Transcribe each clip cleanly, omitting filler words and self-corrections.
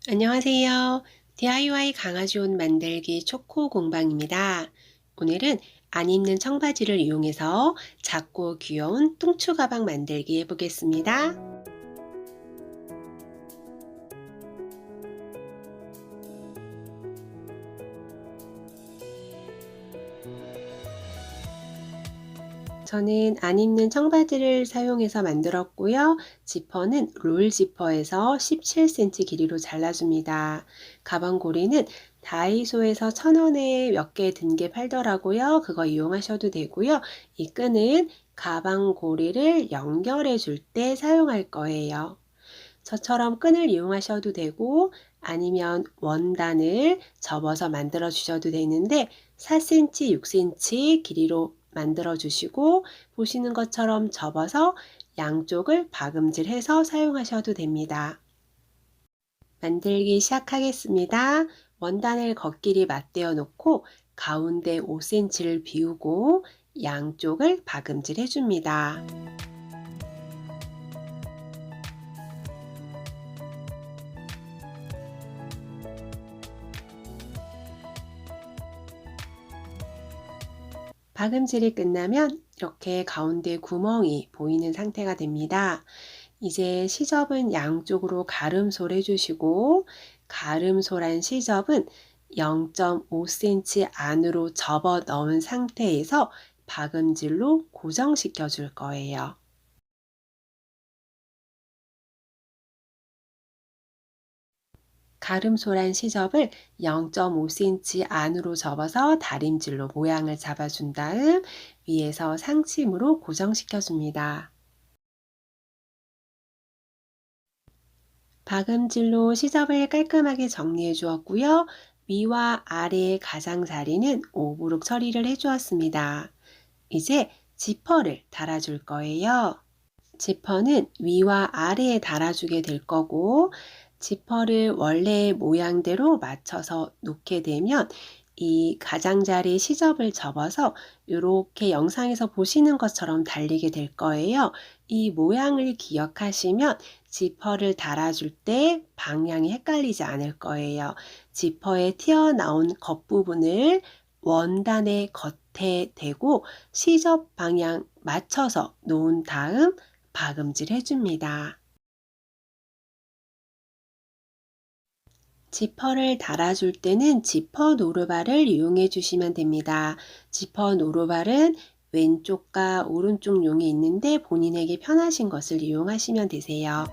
안녕하세요. DIY 강아지 옷 만들기 초코 공방입니다. 오늘은 안 입는 청바지를 이용해서 작고 귀여운 뚱추 가방 만들기 해보겠습니다. 저는 안 입는 청바지를 사용해서 만들었고요. 지퍼는 롤 지퍼에서 17cm 길이로 잘라줍니다. 가방 고리는 다이소에서 1,000원에 몇 개 든 게 팔더라고요. 그거 이용하셔도 되고요. 이 끈은 가방 고리를 연결해 줄 때 사용할 거예요. 저처럼 끈을 이용하셔도 되고 아니면 원단을 접어서 만들어 주셔도 되는데 4cm, 6cm 길이로 만들어 주시고 보시는 것처럼 접어서 양쪽을 박음질해서 사용하셔도 됩니다. 만들기 시작하겠습니다. 원단을 겉길이 맞대어 놓고 가운데 5cm를 비우고 양쪽을 박음질 해줍니다. 박음질이 끝나면 이렇게 가운데 구멍이 보이는 상태가 됩니다. 이제 시접은 양쪽으로 가름솔 해주시고 가름솔한 시접은 0.5cm 안으로 접어 넣은 상태에서 박음질로 고정시켜 줄 거예요. 가름솔한 시접을 0.5cm 안으로 접어서 다림질로 모양을 잡아준 다음 위에서 상침으로 고정시켜 줍니다. 박음질로 시접을 깔끔하게 정리해 주었고요. 위와 아래의 가장자리는 오브룩 처리를 해 주었습니다. 이제 지퍼를 달아줄 거예요. 지퍼는 위와 아래에 달아주게 될 거고 지퍼를 원래의 모양대로 맞춰서 놓게 되면 이 가장자리 시접을 접어서 이렇게 영상에서 보시는 것처럼 달리게 될 거예요. 이 모양을 기억하시면 지퍼를 달아줄 때 방향이 헷갈리지 않을 거예요. 지퍼에 튀어나온 겉부분을 원단의 겉에 대고 시접 방향 맞춰서 놓은 다음 박음질 해줍니다. 지퍼를 달아줄 때는 지퍼 노루발을 이용해 주시면 됩니다. 지퍼 노루발은 왼쪽과 오른쪽 용이 있는데 본인에게 편하신 것을 이용하시면 되세요.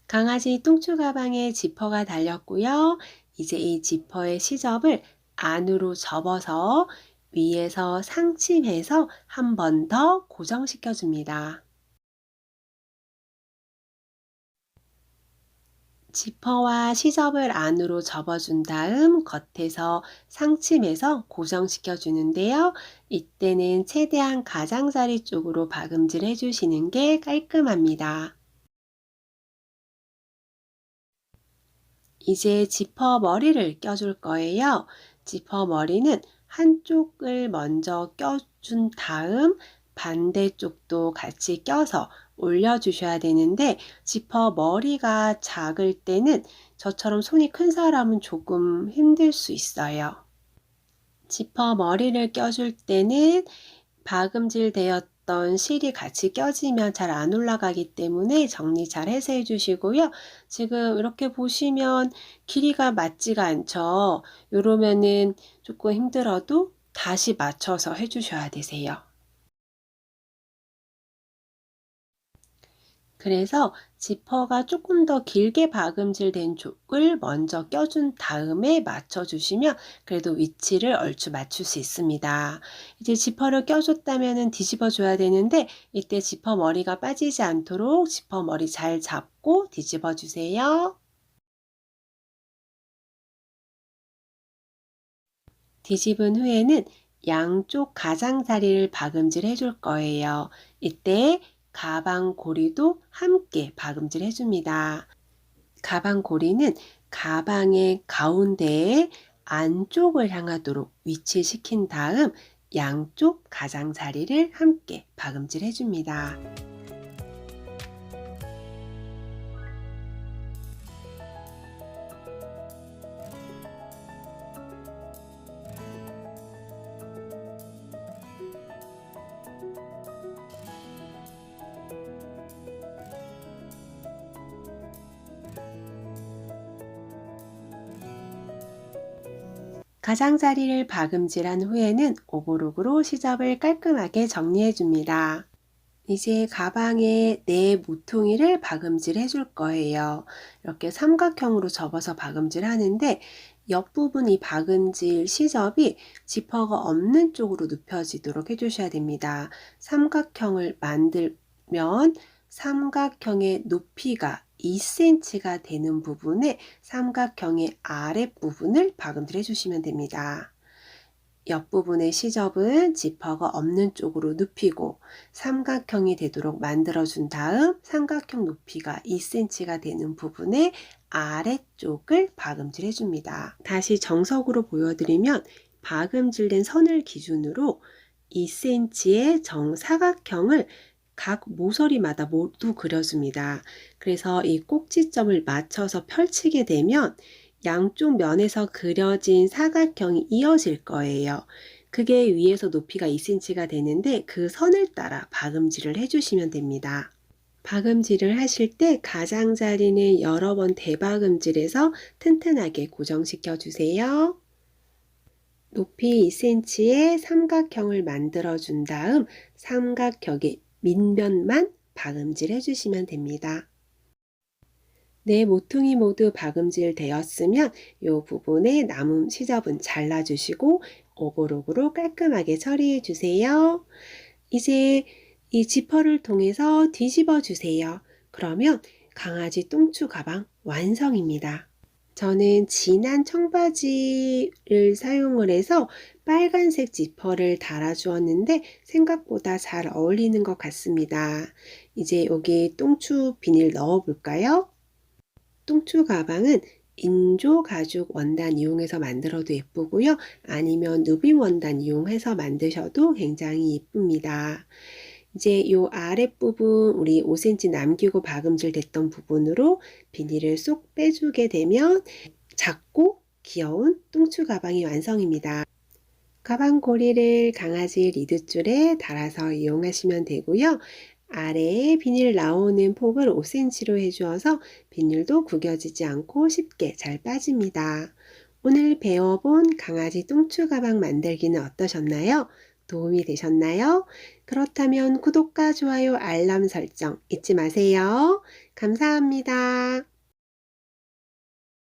강아지 뚱추 가방에 지퍼가 달렸고요. 이제 이 지퍼의 시접을 안으로 접어서 위에서 상침해서 한 번 더 고정시켜 줍니다. 지퍼와 시접을 안으로 접어준 다음 겉에서 상침해서 고정시켜 주는데요. 이때는 최대한 가장자리 쪽으로 박음질 해주시는 게 깔끔합니다. 이제 지퍼 머리를 껴줄 거예요. 지퍼 머리는 한쪽을 먼저 껴준 다음 반대쪽도 같이 껴서 올려주셔야 되는데 지퍼 머리가 작을 때는 저처럼 손이 큰 사람은 조금 힘들 수 있어요. 지퍼 머리를 껴줄 때는 박음질 되었던 실이 같이 껴지면 잘 안 올라가기 때문에 정리 잘 해서 해주시고요. 지금 이렇게 보시면 길이가 맞지가 않죠. 이러면은 조금 힘들어도 다시 맞춰서 해주셔야 되세요. 그래서 지퍼가 조금 더 길게 박음질 된 쪽을 먼저 껴준 다음에 맞춰주시면 그래도 위치를 얼추 맞출 수 있습니다. 이제 지퍼를 껴줬다면 뒤집어 줘야 되는데 이때 지퍼 머리가 빠지지 않도록 지퍼 머리 잘 잡고 뒤집어 주세요. 뒤집은 후에는 양쪽 가장자리를 박음질 해줄 거예요. 이때 가방 고리도 함께 박음질 해줍니다. 가방 고리는 가방의 가운데에 안쪽을 향하도록 위치시킨 다음 양쪽 가장자리를 함께 박음질 해줍니다. 가장자리를 박음질한 후에는 오버록으로 시접을 깔끔하게 정리해 줍니다. 이제 가방에 내 모퉁이를 박음질 해줄 거예요. 이렇게 삼각형으로 접어서 박음질 하는데 옆부분 이 박음질 시접이 지퍼가 없는 쪽으로 눕혀지도록 해주셔야 됩니다. 삼각형을 만들면 삼각형의 높이가 2cm가 되는 부분에 삼각형의 아랫부분을 박음질 해주시면 됩니다. 옆부분의 시접은 지퍼가 없는 쪽으로 눕히고 삼각형이 되도록 만들어준 다음 삼각형 높이가 2cm가 되는 부분의 아래쪽을 박음질 해줍니다. 다시 정석으로 보여드리면 박음질된 선을 기준으로 2cm의 정사각형을 각 모서리마다 모두 그려줍니다. 그래서 이 꼭지점을 맞춰서 펼치게 되면 양쪽 면에서 그려진 사각형이 이어질 거예요. 그게 위에서 높이가 2cm가 되는데 그 선을 따라 박음질을 해주시면 됩니다. 박음질을 하실 때 가장자리는 여러 번 대박음질해서 튼튼하게 고정시켜 주세요. 높이 2cm의 삼각형을 만들어 준 다음 삼각형의 밑면만 박음질 해주시면 됩니다. 네 모퉁이 모두 박음질 되었으면 이 부분에 남은 시접은 잘라주시고 오버록으로 깔끔하게 처리해 주세요. 이제 이 지퍼를 통해서 뒤집어 주세요. 그러면 강아지 똥추 가방 완성입니다. 저는 진한 청바지를 사용을 해서 빨간색 지퍼를 달아 주었는데 생각보다 잘 어울리는 것 같습니다. 이제 여기 똥추 비닐 넣어 볼까요? 똥추 가방은 인조 가죽 원단 이용해서 만들어도 예쁘고요. 아니면 누빔 원단 이용해서 만드셔도 굉장히 예쁩니다. 이제 이 아랫부분 우리 5cm 남기고 박음질 됐던 부분으로 비닐을 쏙 빼주게 되면 작고 귀여운 똥추 가방이 완성입니다. 가방 고리를 강아지 리드줄에 달아서 이용하시면 되고요. 아래에 비닐 나오는 폭을 5cm로 해주어서 비닐도 구겨지지 않고 쉽게 잘 빠집니다. 오늘 배워본 강아지 똥추 가방 만들기는 어떠셨나요? 도움이 되셨나요? 그렇다면 구독과 좋아요, 알람 설정 잊지 마세요. 감사합니다.